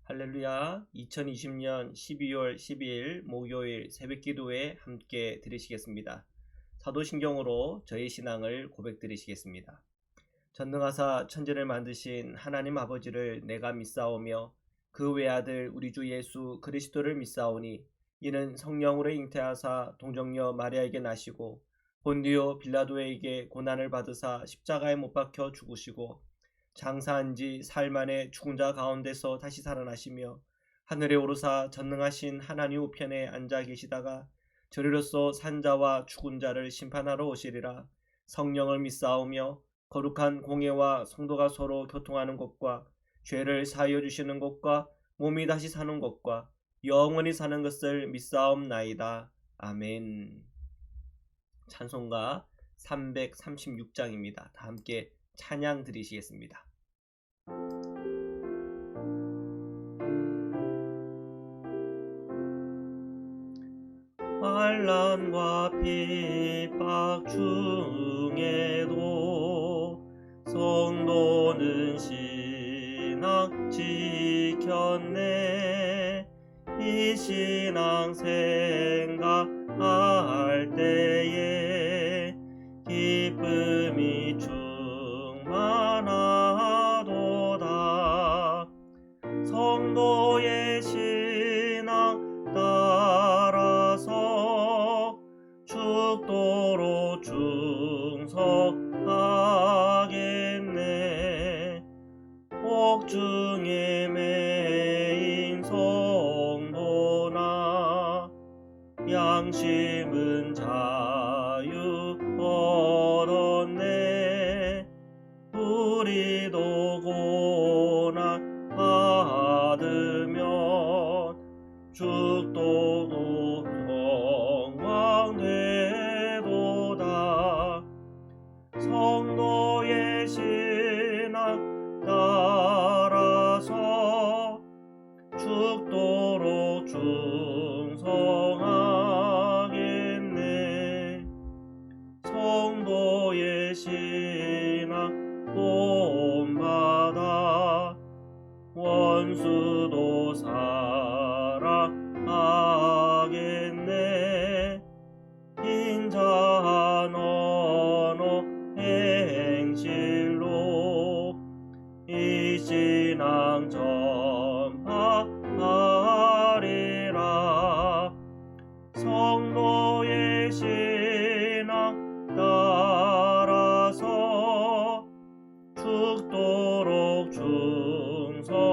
할렐루야. 2020년 12월 12일 목요일 새벽기도에 함께 들으시겠습니다. 사도신경으로 저희 신앙을 고백드리시겠습니다. 전능하사 천지를 만드신 하나님 아버지를 내가 믿사오며 그 외아들 우리 주 예수 그리스도를 믿사오니 이는 성령으로 잉태하사 동정녀 마리아에게 나시고 본디오 빌라도에게 고난을 받으사 십자가에 못 박혀 죽으시고 장사한 지 사흘 만에 죽은 자 가운데서 다시 살아나시며 하늘에 오르사 전능하신 하나님 우편에 앉아 계시다가 저리로서 산자와 죽은 자를 심판하러 오시리라. 성령을 믿사오며 거룩한 공예와 성도가 서로 교통하는 것과 죄를 사하여 주시는 것과 몸이 다시 사는 것과 영원히 사는 것을 믿사옵나이다. 아멘. 찬송가 336장입니다. 다 함께 찬양 드리시겠습니다. 환난과 핍박 중에도 성도는 신앙 지켰네. 이 신앙 생각할 때에 기쁨이 충만하도다. 성도의 신앙 따라서 죽도록 충성하겠네. 옥중에 매인 성도나 양심은 자유 얻었네. 우리도 고난 받으면 죽도록 영광되도다. 성도의 신앙 따라서 죽도록 충성하겠네. 성도의 신앙 본받아 원수도 사랑하겠네. 인자한 언어 행실로 이 신앙 전파하리라. 성도의 신앙 따라서 죽도록 충성하겠네.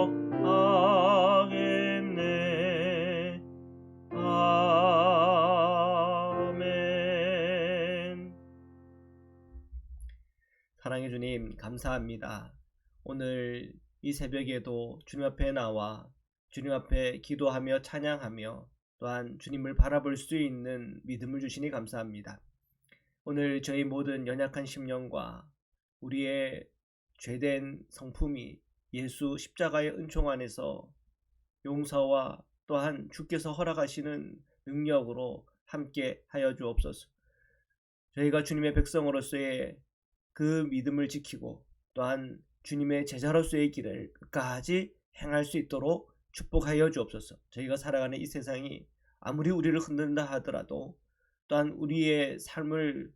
아멘. 사랑해 주님, 감사합니다. 오늘 이 새벽에도 주님 앞에 나와 주님 앞에 기도하며 찬양하며 또한 주님을 바라볼 수 있는 믿음을 주시니 감사합니다. 오늘 저희 모든 연약한 심령과 우리의 죄된 성품이 예수 십자가의 은총 안에서 용서와 또한 주께서 허락하시는 능력으로 함께 하여 주옵소서. 저희가 주님의 백성으로서의 그 믿음을 지키고 또한 주님의 제자로서의 길을 끝까지 행할 수 있도록 축복하여 주옵소서. 저희가 살아가는 이 세상이 아무리 우리를 흔든다 하더라도 또한 우리의 삶을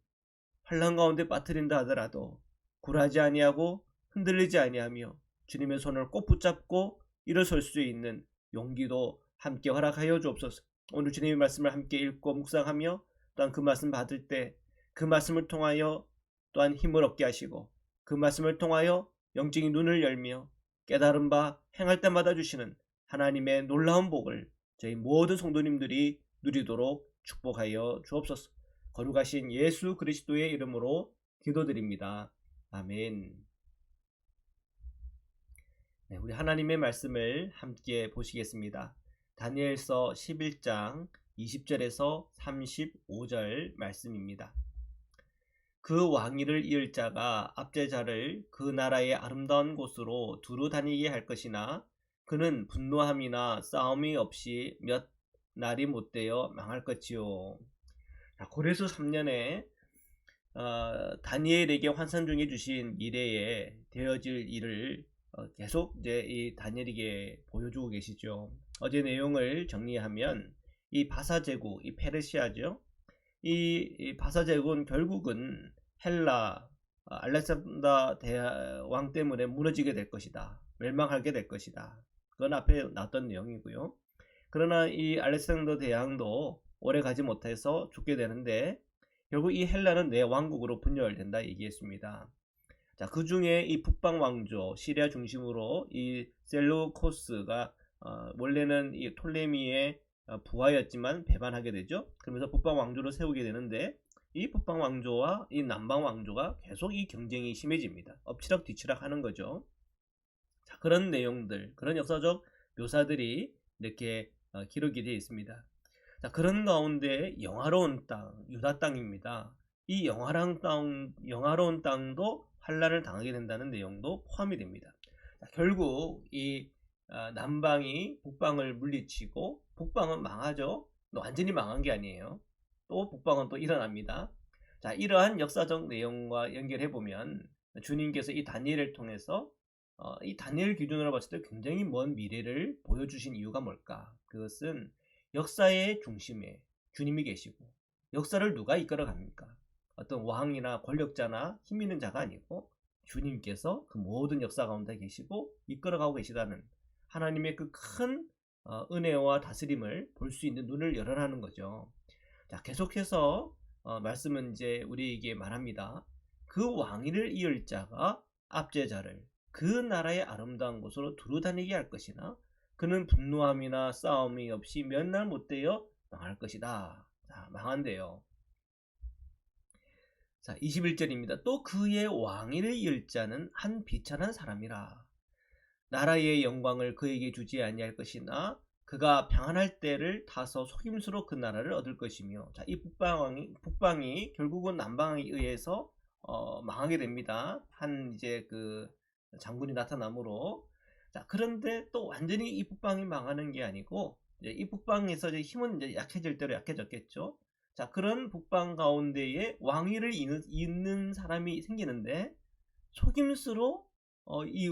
환난 가운데 빠뜨린다 하더라도 굴하지 아니하고 흔들리지 아니하며 주님의 손을 꼭 붙잡고 일어설 수 있는 용기도 함께 허락하여 주옵소서. 오늘 주님의 말씀을 함께 읽고 묵상하며 또한 그 말씀 받을 때 그 말씀을 통하여 또한 힘을 얻게 하시고 그 말씀을 통하여 영적인 눈을 열며 깨달은 바 행할 때마다 주시는 하나님의 놀라운 복을 저희 모든 성도님들이 누리도록 축복하여 주옵소서. 거룩하신 예수 그리스도의 이름으로 기도드립니다. 아멘. 네, 우리 하나님의 말씀을 함께 보시겠습니다. 다니엘서 11장 20절에서 35절 말씀입니다. 그 왕위를 이을 자가 압제자를 그 나라의 아름다운 곳으로 두루 다니게 할 것이나 그는 분노함이나 싸움이 없이 몇 날이 못되어 망할 것이요. 고레스 3년에 다니엘에게 환상 중에 주신 미래에 되어질 일을 계속 이제 이 다니엘에게 보여주고 계시죠. 어제 내용을 정리하면 이 바사 제국, 이 페르시아죠. 이 바사 제국은 결국은 헬라 알렉산더 대왕 때문에 무너지게 될 것이다. 멸망하게 될 것이다. 그건 앞에 나왔던 내용이고요. 그러나 이 알렉산더 대왕도 오래 가지 못해서 죽게 되는데 결국 이 헬라는 내 왕국으로 분열된다 얘기했습니다. 자, 그 중에 이 북방 왕조 시리아 중심으로 이 셀루코스가 원래는 이 톨레미의 부하였지만 배반하게 되죠. 그러면서 북방 왕조를 세우게 되는데 이 북방 왕조와 이 남방 왕조가 계속 이 경쟁이 심해집니다. 엎치락 뒤치락 하는 거죠. 자, 그런 내용들, 그런 역사적 묘사들이 이렇게 기록이 되어 있습니다. 자, 그런 가운데 영화로운 땅, 유다 땅입니다. 이 영화로운 땅도 환란을 당하게 된다는 내용도 포함이 됩니다. 자, 결국 이 남방이 북방을 물리치고 북방은 망하죠. 완전히 망한 게 아니에요. 또 북방은 또 일어납니다. 자, 이러한 역사적 내용과 연결해 보면 주님께서 이 다니엘을 통해서 이 다니엘 기준으로 봤을 때 굉장히 먼 미래를 보여주신 이유가 뭘까? 그것은 역사의 중심에 주님이 계시고 역사를 누가 이끌어 갑니까? 어떤 왕이나 권력자나 힘 있는 자가 아니고 주님께서 그 모든 역사 가운데 계시고 이끌어가고 계시다는 하나님의 그 큰 은혜와 다스림을 볼 수 있는 눈을 열어라는 거죠. 자, 계속해서 말씀은 이제 우리에게 말합니다. 그 왕위를 이을 자가 압제자를 그 나라의 아름다운 곳으로 두루 다니게 할 것이나 그는 분노함이나 싸움이 없이 몇 날 못되어 망할 것이다. 자, 망한대요. 자, 21절입니다. 또 그의 왕위를 이을 자는 한 비천한 사람이라. 나라의 영광을 그에게 주지 아니할 것이나 그가 평안할 때를 타서 속임수로 그 나라를 얻을 것이며. 자, 이 북방이 결국은 남방에 의해서 망하게 됩니다. 한 이제 그 장군이 나타나므로. 자, 그런데 또 완전히 이 북방이 망하는 게 아니고 이제 이 북방에서 이제 힘은 이제 약해질 대로 약해졌겠죠. 자, 그런 북방 가운데에 왕위를 잇는 사람이 생기는데 속임수로 이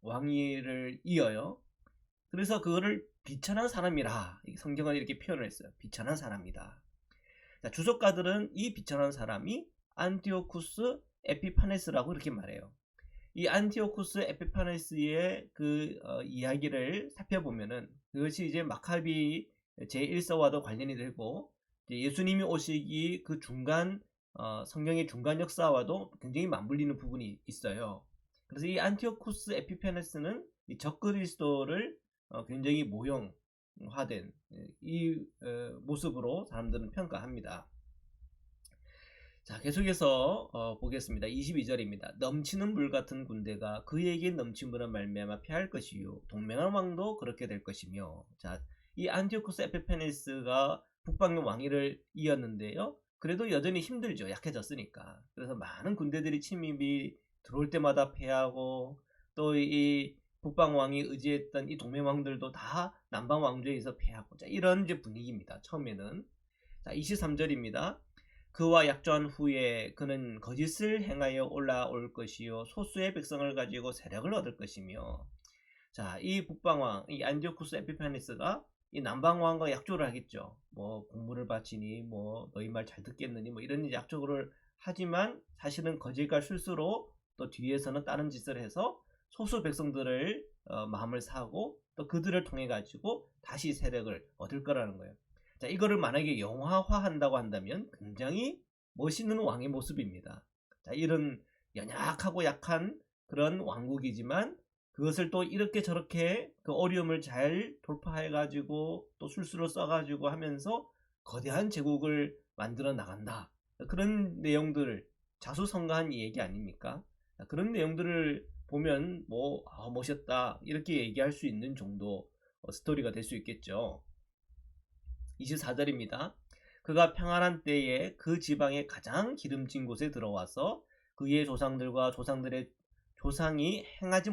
왕위를 이어요. 그래서 그거를 비천한 사람이라 성경은 이렇게 표현을 했어요. 비천한 사람이다. 자, 주석가들은 이 비천한 사람이 안티오쿠스 에피파네스라고 이렇게 말해요. 이 안티오쿠스 에피파네스의 그 이야기를 살펴보면은 그것이 이제 마카비 제1서와도 관련이 되고 예수님이 오시기 그 중간 성경의 중간 역사와도 굉장히 맞물리는 부분이 있어요. 그래서 이 안티오쿠스 에피파네스는 이 적그리스도를 굉장히 모형화된 이 모습으로 사람들은 평가합니다. 자, 계속해서 보겠습니다. 22절입니다. 넘치는 물 같은 군대가 그에게 넘침으로 말미암아 패할 것이요 동맹한 왕도 그렇게 될 것이며. 자, 이 안티오쿠스 에피파네스가 북방의 왕위를 이었는데요. 그래도 여전히 힘들죠. 약해졌으니까. 그래서 많은 군대들이 침입이 들어올 때마다 패하고 또 이 북방 왕이 의지했던 이 동맹 왕들도 다 남방 왕조에 의해서 패하고. 자, 이런 이제 분위기입니다. 처음에는. 자, 23절입니다. 그와 약조한 후에 그는 거짓을 행하여 올라올 것이요 소수의 백성을 가지고 세력을 얻을 것이며. 자, 이 북방왕 이 안티오쿠스 에피파네스가 이 남방왕과 약조를 하겠죠. 뭐 공물을 바치니 뭐 너희 말 잘 듣겠느니 뭐 이런 약조를 하지만 사실은 거짓과 실수로 또 뒤에서는 다른 짓을 해서 소수 백성들을 마음을 사고 또 그들을 통해 가지고 다시 세력을 얻을 거라는 거예요. 자, 이거를 만약에 영화화한다고 한다면 굉장히 멋있는 왕의 모습입니다. 자, 이런 연약하고 약한 그런 왕국이지만 그것을 또 이렇게 저렇게 그 어려움을 잘 돌파해가지고 또 술수를 써가지고 하면서 거대한 제국을 만들어 나간다. 그런 내용들, 자수성가한 얘기 아닙니까? 그런 내용들을 보면 뭐 멋있다 이렇게 얘기할 수 있는 정도 스토리가 될 수 있겠죠. 24절입니다. 그가 평안한 때에 그 지방의 가장 기름진 곳에 들어와서 그의 조상들과 조상들의 조상이 행하지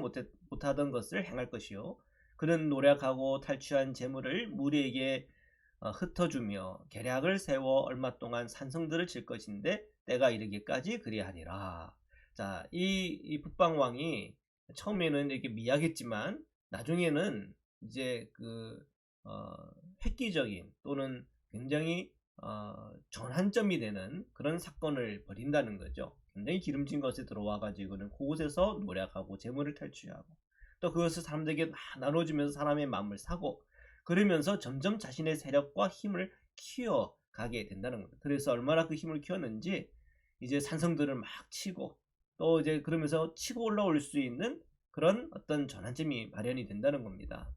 못하던 것을 행할 것이요 그는 노력하고 탈취한 재물을 무리에게 흩어주며 계략을 세워 얼마 동안 산성들을 칠 것인데 때가 이르기까지 그리하니라. 자, 이 북방왕이 처음에는 이렇게 미약했지만 나중에는 이제 획기적인 또는 굉장히 전환점이 되는 그런 사건을 벌인다는 거죠. 굉장히 기름진 것에 들어와 가지고는 그곳에서 노력하고 재물을 탈취하고 또 그것을 사람들에게 나눠주면서 사람의 마음을 사고 그러면서 점점 자신의 세력과 힘을 키워가게 된다는 겁니다. 그래서 얼마나 그 힘을 키웠는지 이제 산성들을 막 치고 또 이제 그러면서 치고 올라올 수 있는 그런 어떤 전환점이 마련이 된다는 겁니다.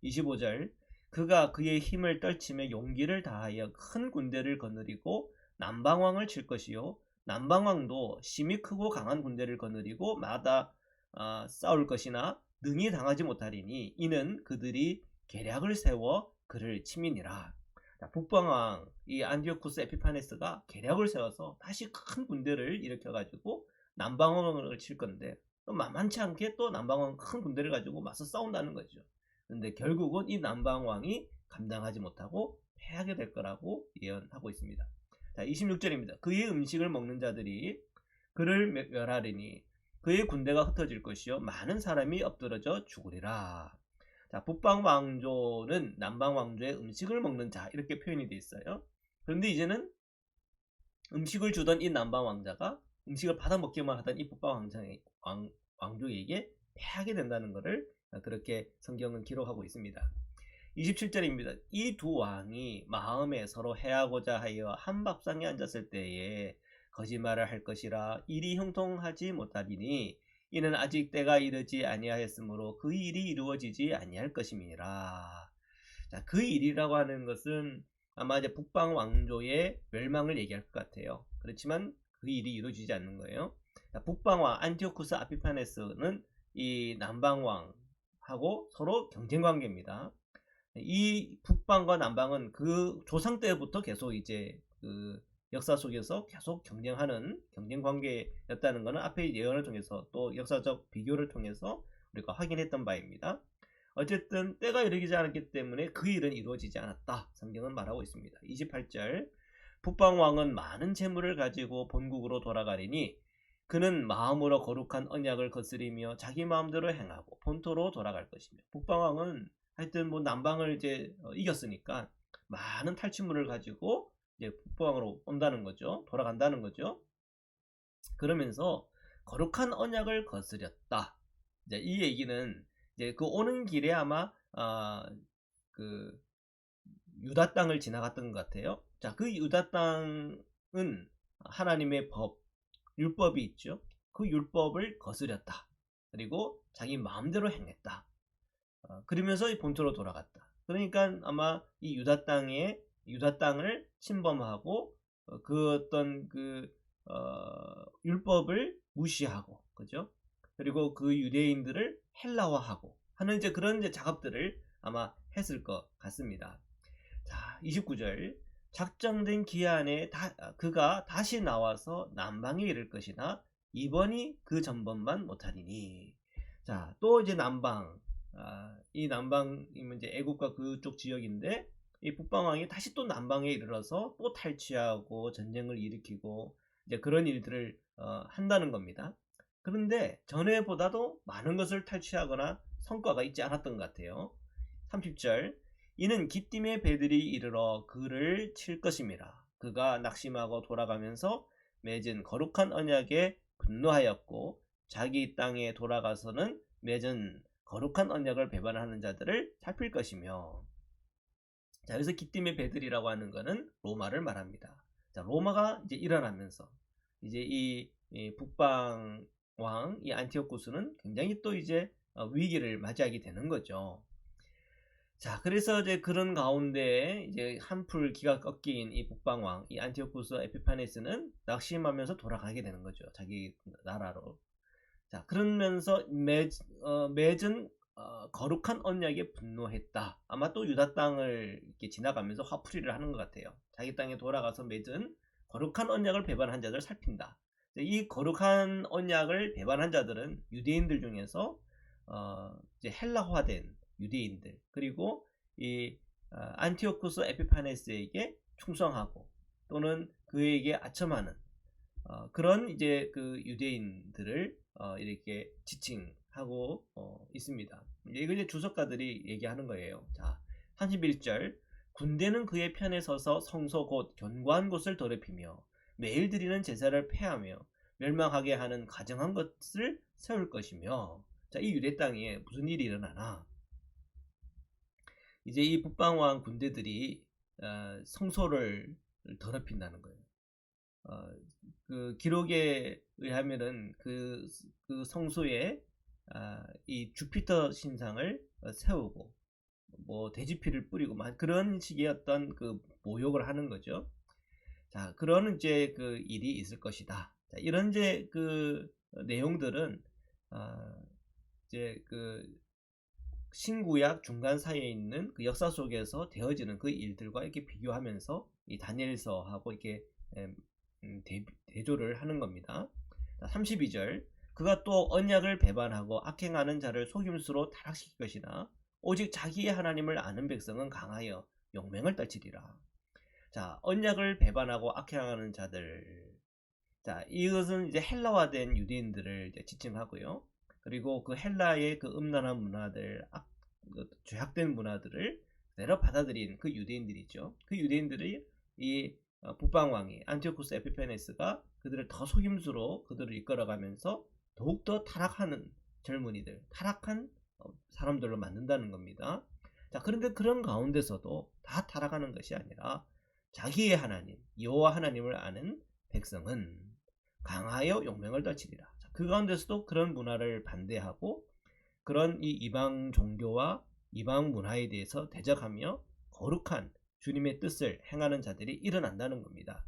25절 그가 그의 힘을 떨치며 용기를 다하여 큰 군대를 거느리고 남방왕을 칠 것이요 남방왕도 심히 크고 강한 군대를 거느리고 마다 싸울 것이나 능히 당하지 못하리니 이는 그들이 계략을 세워 그를 침이니라. 북방왕 이 안티오쿠스 에피파네스가 계략을 세워서 다시 큰 군대를 일으켜 가지고 남방왕을 칠 건데 또 만만치 않게 또 남방왕 큰 군대를 가지고 맞서 싸운다는 거죠. 근데 결국은 이 남방왕이 감당하지 못하고 패하게 될 거라고 예언하고 있습니다. 자, 26절입니다. 그의 음식을 먹는 자들이 그를 멸하리니 그의 군대가 흩어질 것이요 많은 사람이 엎드러져 죽으리라. 자, 북방 왕조는 남방 왕조의 음식을 먹는 자 이렇게 표현이 되어 있어요. 그런데 이제는 음식을 주던 이 남방 왕자가 음식을 받아 먹기만 하던 이 북방 왕조에게 패하게 된다는 것을 그렇게 성경은 기록하고 있습니다. 27절입니다. 이 두 왕이 마음에 서로 해하고자 하여 한 밥상에 앉았을 때에 거짓말을 할 것이라 일이 형통하지 못하리니 이는 아직 때가 이르지 아니하였으므로 그 일이 이루어지지 아니할 것임이니라. 자, 그 일이라고 하는 것은 아마 이제 북방 왕조의 멸망을 얘기할 것 같아요. 그렇지만 그 일이 이루어지지 않는 거예요. 자, 북방 왕 안티오쿠스 아피파네스는 이 남방 왕하고 서로 경쟁 관계입니다. 이 북방과 남방은 그 조상 때부터 계속 이제 그 역사 속에서 계속 경쟁하는 경쟁 관계였다는 것은 앞의 예언을 통해서 또 역사적 비교를 통해서 우리가 확인했던 바입니다. 어쨌든 때가 이르지 않았기 때문에 그 일은 이루어지지 않았다. 성경은 말하고 있습니다. 28절 북방왕은 많은 재물을 가지고 본국으로 돌아가리니 그는 마음으로 거룩한 언약을 거스리며 자기 마음대로 행하고 본토로 돌아갈 것이며 북방왕은 하여튼 뭐 남방을 이제 이겼으니까 많은 탈취물을 가지고 이제 북방으로 온다는 거죠. 돌아간다는 거죠. 그러면서 거룩한 언약을 거스렸다. 이제 이 얘기는 이제 그 오는 길에 아마 그 유다 땅을 지나갔던 것 같아요. 자, 그 유다 땅은 하나님의 법, 율법이 있죠. 그 율법을 거스렸다. 그리고 자기 마음대로 행했다. 그러면서 본토로 돌아갔다. 그러니까 아마 이 유다 땅을 침범하고 그 어떤 율법을 무시하고 그죠? 그리고 그 유대인들을 헬라화하고 하는 이제 그런 이제 작업들을 아마 했을 것 같습니다. 자, 29절 작정된 기한에 그가 다시 나와서 남방에 이를 것이나 이번이 그 전번만 못하리니. 자, 또 이제 남방 이 남방이면 이제 애국과 그쪽 지역인데 이 북방왕이 다시 또 남방에 이르러서 또 탈취하고 전쟁을 일으키고 이제 그런 일들을 한다는 겁니다. 그런데 전에보다도 많은 것을 탈취하거나 성과가 있지 않았던 것 같아요. 30절 이는 기띔의 배들이 이르러 그를 칠 것임이라. 그가 낙심하고 돌아가면서 맺은 거룩한 언약에 분노하였고 자기 땅에 돌아가서는 맺은 거룩한 언약을 배반하는 자들을 살필 것이며. 자, 여기서 기띔의 배들이라고 하는 것은 로마를 말합니다. 자, 로마가 이제 일어나면서 이제 이 북방 왕 이 안티오쿠스는 굉장히 또 이제 위기를 맞이하게 되는 거죠. 자, 그래서 이제 그런 가운데 이제 한풀 기가 꺾인 이 북방왕 이 안티오쿠스 에피파네스는 낙심하면서 돌아가게 되는 거죠. 자기 나라로. 자, 그러면서 맺은 거룩한 언약에 분노했다. 아마 또 유다 땅을 이렇게 지나가면서 화풀이를 하는 것 같아요. 자기 땅에 돌아가서 맺은 거룩한 언약을 배반한 자들을 살핀다. 이 거룩한 언약을 배반한 자들은 유대인들 중에서 이제 헬라화된 유대인들 그리고 이 안티오쿠스 에피파네스에게 충성하고 또는 그에게 아첨하는 그런 이제 그 유대인들을 이렇게 지칭하는 하고 있습니다. 이걸 이제 주석가들이 얘기하는 거예요. 자, 31절 군대는 그의 편에 서서 성소 곧 견고한 곳을 더럽히며 매일 드리는 제사를 폐하며 멸망하게 하는 가증한 것을 세울 것이며. 자, 이 유대 땅에 무슨 일이 일어나나? 이제 이 북방왕 군대들이 성소를 더럽힌다는 거예요. 그 기록에 의하면은 그 성소에 이 주피터 신상을 세우고 뭐 돼지피를 뿌리고 막 그런 식의 어떤 그 모욕을 하는 거죠. 자, 그런 이제 그 일이 있을 것이다. 자, 이런 이제 그 내용들은 이제 그 신구약 중간 사이에 있는 그 역사 속에서 되어지는 그 일들과 이렇게 비교하면서 이 다니엘서하고 이렇게 대조를 하는 겁니다. 32절 그가 또 언약을 배반하고 악행하는 자를 속임수로 타락시킬 것이나 오직 자기의 하나님을 아는 백성은 강하여 용맹을 떨치리라. 자, 언약을 배반하고 악행하는 자들. 자, 이것은 이제 헬라화된 유대인들을 이제 지칭하고요. 그리고 그 헬라의 그 음란한 문화들, 죄악된 문화들을 그대로 받아들인 그 유대인들이죠. 그 유대인들이 이 북방왕이 안티오쿠스 에피페네스가 그들을 더 속임수로 그들을 이끌어가면서 더욱더 타락하는 젊은이들, 타락한 사람들로 만든다는 겁니다. 자, 그런데 그런 가운데서도 다 타락하는 것이 아니라 자기의 하나님, 여호와 하나님을 아는 백성은 강하여 용맹을 떨치리라. 자, 그 가운데서도 그런 문화를 반대하고 그런 이 이방 종교와 이방 문화에 대해서 대적하며 거룩한 주님의 뜻을 행하는 자들이 일어난다는 겁니다.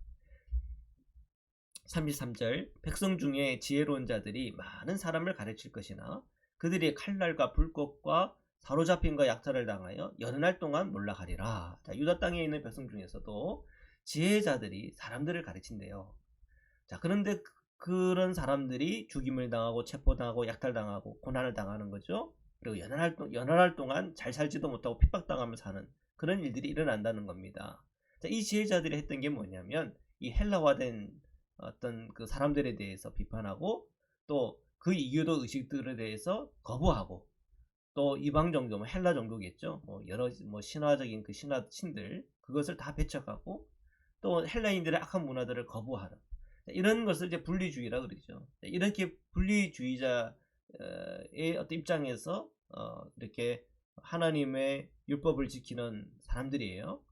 33절 백성 중에 지혜로운 자들이 많은 사람을 가르칠 것이나 그들이 칼날과 불꽃과 사로잡힘과 약탈을 당하여 여러 날 동안 몰락하리라. 자, 유다 땅에 있는 백성 중에서도 지혜자들이 사람들을 가르친대요. 자, 그런데 그런 사람들이 죽임을 당하고 체포당하고 약탈당하고 고난을 당하는 거죠. 그리고 여러 날 동안 잘 살지도 못하고 핍박당하며 사는 그런 일들이 일어난다는 겁니다. 자, 이 지혜자들이 했던 게 뭐냐면 이 헬라화된 어떤 그 사람들에 대해서 비판하고 또 그 이교도 의식들에 대해서 거부하고 또 이방 종교, 뭐 헬라 종교겠죠. 뭐 여러 뭐 신화적인 그 신들 그것을 다 배척하고 또 헬라인들의 악한 문화들을 거부하는 이런 것을 이제 분리주의라 그러죠. 이렇게 분리주의자의 어떤 입장에서 이렇게 하나님의 율법을 지키는 사람들이에요.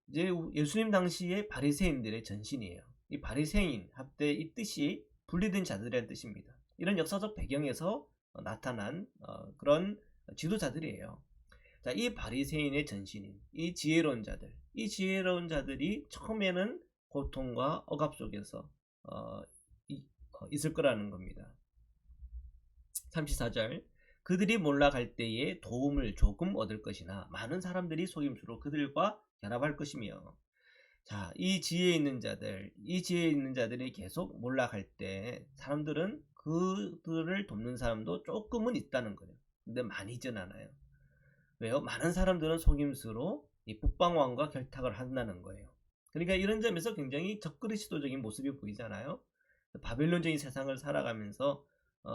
이제 예수님 당시의 바리새인들의 전신이에요. 이 바리새인 합때 이 뜻이 분리된 자들이라는 뜻입니다. 이런 역사적 배경에서 나타난 그런 지도자들이에요. 자, 이 바리새인의 전신인 이 지혜로운 자들, 이 지혜로운 자들이 처음에는 고통과 억압 속에서 있을 거라는 겁니다. 34절 그들이 몰락할 때에 도움을 조금 얻을 것이나 많은 사람들이 속임수로 그들과 결합할 것이며. 자, 이 지혜 있는 자들이 계속 몰락할 때 사람들은 그들을 돕는 사람도 조금은 있다는 거예요. 근데 많이진 않아요. 왜요? 많은 사람들은 속임수로 이 북방왕과 결탁을 한다는 거예요. 그러니까 이런 점에서 굉장히 적그리스도적인 모습이 보이잖아요. 바벨론적인 세상을 살아가면서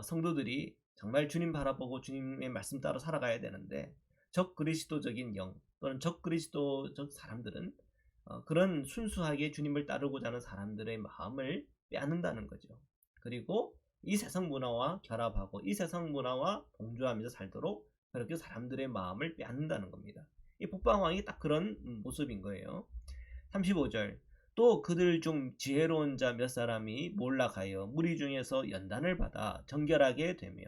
성도들이 정말 주님 바라보고 주님의 말씀 따라 살아가야 되는데 적그리스도적인 영 또는 적그리스도적 사람들은 그런 순수하게 주님을 따르고자 하는 사람들의 마음을 빼앗는다는 거죠. 그리고 이 세상 문화와 결합하고 이 세상 문화와 동조하면서 살도록 그렇게 사람들의 마음을 빼앗는다는 겁니다. 이 북방왕이 딱 그런 모습인 거예요. 35절 또 그들 중 지혜로운 자 몇 사람이 몰락하여 무리 중에서 연단을 받아 정결하게 되며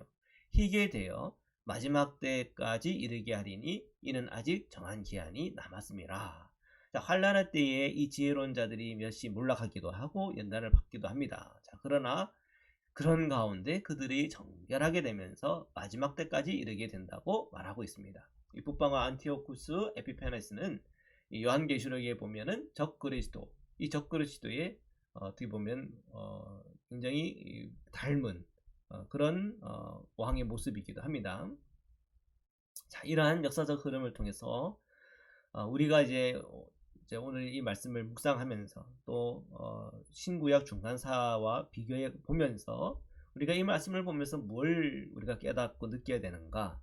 희게 되어 마지막 때까지 이르게 하리니 이는 아직 정한 기한이 남았음이라. 자, 환란할 때에 이 지혜로운 자들이 몇이 몰락하기도 하고 연단을 받기도 합니다. 자, 그러나 그런 가운데 그들이 정결하게 되면서 마지막 때까지 이르게 된다고 말하고 있습니다. 이 북방와 안티오쿠스 에피페네스는 요한계시록에 보면은 적그리스도, 이 적그리스도의 어떻게 보면 굉장히 닮은 그런 왕의 모습이기도 합니다. 자, 이러한 역사적 흐름을 통해서 우리가 이제 오늘 이 말씀을 묵상하면서 또 신구약 중간사와 비교해 보면서 우리가 이 말씀을 보면서 뭘 우리가 깨닫고 느껴야 되는가?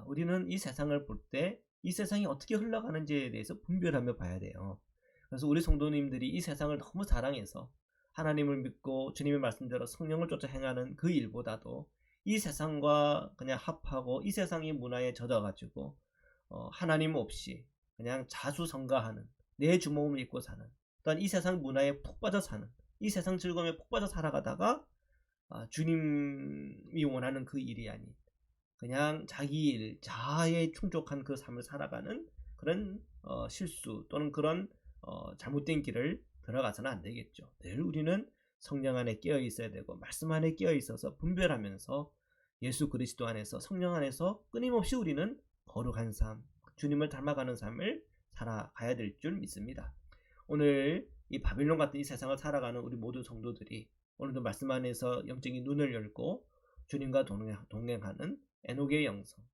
우리는 이 세상을 볼 때 이 세상이 어떻게 흘러가는지에 대해서 분별하며 봐야 돼요. 그래서 우리 성도님들이 이 세상을 너무 사랑해서 하나님을 믿고 주님의 말씀대로 성령을 쫓아 행하는 그 일보다도 이 세상과 그냥 합하고 이 세상의 문화에 젖어가지고 하나님 없이 그냥 자수성가하는, 내 주먹을 입고 사는, 또한 이 세상 문화에 푹 빠져 사는, 이 세상 즐거움에 푹 빠져 살아가다가 주님이 원하는 그 일이 아닌 그냥 자기 일, 자아에 충족한 그 삶을 살아가는 그런 실수 또는 그런 잘못된 길을 들어가서는 안 되겠죠. 늘 우리는 성령 안에 깨어 있어야 되고 말씀 안에 깨어 있어서 분별하면서 예수 그리스도 안에서 성령 안에서 끊임없이 우리는 거룩한 삶, 주님을 닮아가는 삶을 살아가야 될 줄 믿습니다. 오늘 이 바빌론 같은 이 세상을 살아가는 우리 모든 성도들이 오늘도 말씀 안에서 영적인 눈을 열고 주님과 동행하는 에녹의 영성,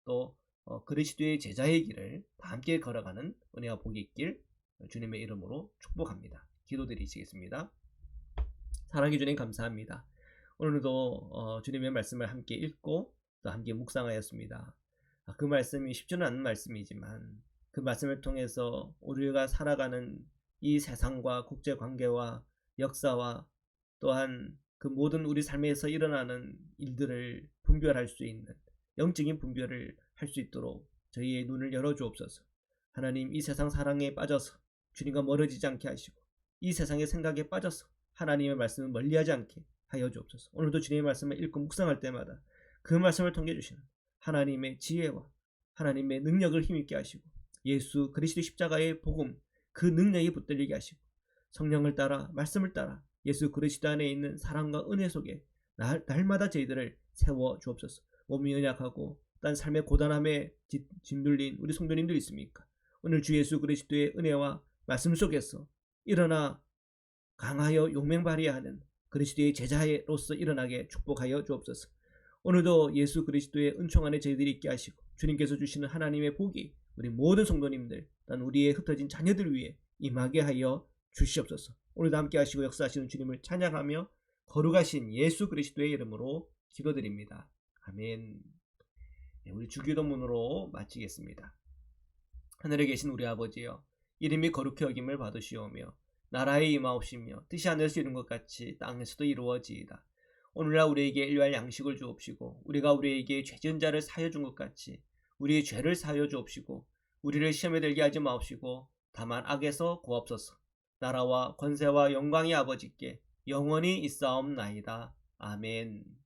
또 그리스도의 제자의 길을 다 함께 걸어가는 은혜와 복이 있길 주님의 이름으로 축복합니다. 기도드리시겠습니다. 사랑해 주님 감사합니다. 오늘도 주님의 말씀을 함께 읽고 또 함께 묵상하였습니다. 그 말씀이 쉽지는 않은 말씀이지만 그 말씀을 통해서 우리가 살아가는 이 세상과 국제관계와 역사와 또한 그 모든 우리 삶에서 일어나는 일들을 분별할 수 있는 영적인 분별을 할 수 있도록 저희의 눈을 열어주옵소서. 하나님, 이 세상 사랑에 빠져서 주님과 멀어지지 않게 하시고 이 세상의 생각에 빠져서 하나님의 말씀을 멀리하지 않게 하여 주옵소서. 오늘도 주님의 말씀을 읽고 묵상할 때마다 그 말씀을 통해 주시는 하나님의 지혜와 하나님의 능력을 힘있게 하시고 예수 그리스도 십자가의 복음 그 능력이 붙들리게 하시고 성령을 따라 말씀을 따라 예수 그리스도 안에 있는 사랑과 은혜 속에 날마다 저희들을 세워 주옵소서. 몸이 연약하고 딴 삶의 고단함에 짓눌린 우리 성도님들 있습니까? 오늘 주 예수 그리스도의 은혜와 말씀 속에서 일어나 강하여 용맹 발휘하는 그리스도의 제자로서 일어나게 축복하여 주옵소서. 오늘도 예수 그리스도의 은총 안에 저희들이 있게 하시고 주님께서 주시는 하나님의 복이 우리 모든 성도님들, 단 우리의 흩어진 자녀들 위해 임하게 하여 주시옵소서. 오늘도 함께 하시고 역사하시는 주님을 찬양하며 거룩하신 예수 그리스도의 이름으로 기도드립니다. 아멘. 우리 주기도문으로 마치겠습니다. 하늘에 계신 우리 아버지여, 이름이 거룩히 여김을 받으시오며 나라에 임하옵시며 뜻이 하늘에서 이룬 것 같이 땅에서도 이루어지이다. 오늘날 우리에게 일용할 양식을 주옵시고 우리가 우리에게 죄지은 자를 사하여 준 것 같이 우리의 죄를 사하여 주옵시고 우리를 시험에 들게 하지 마옵시고 다만 악에서 구하옵소서. 나라와 권세와 영광이 아버지께 영원히 있사옵나이다. 아멘.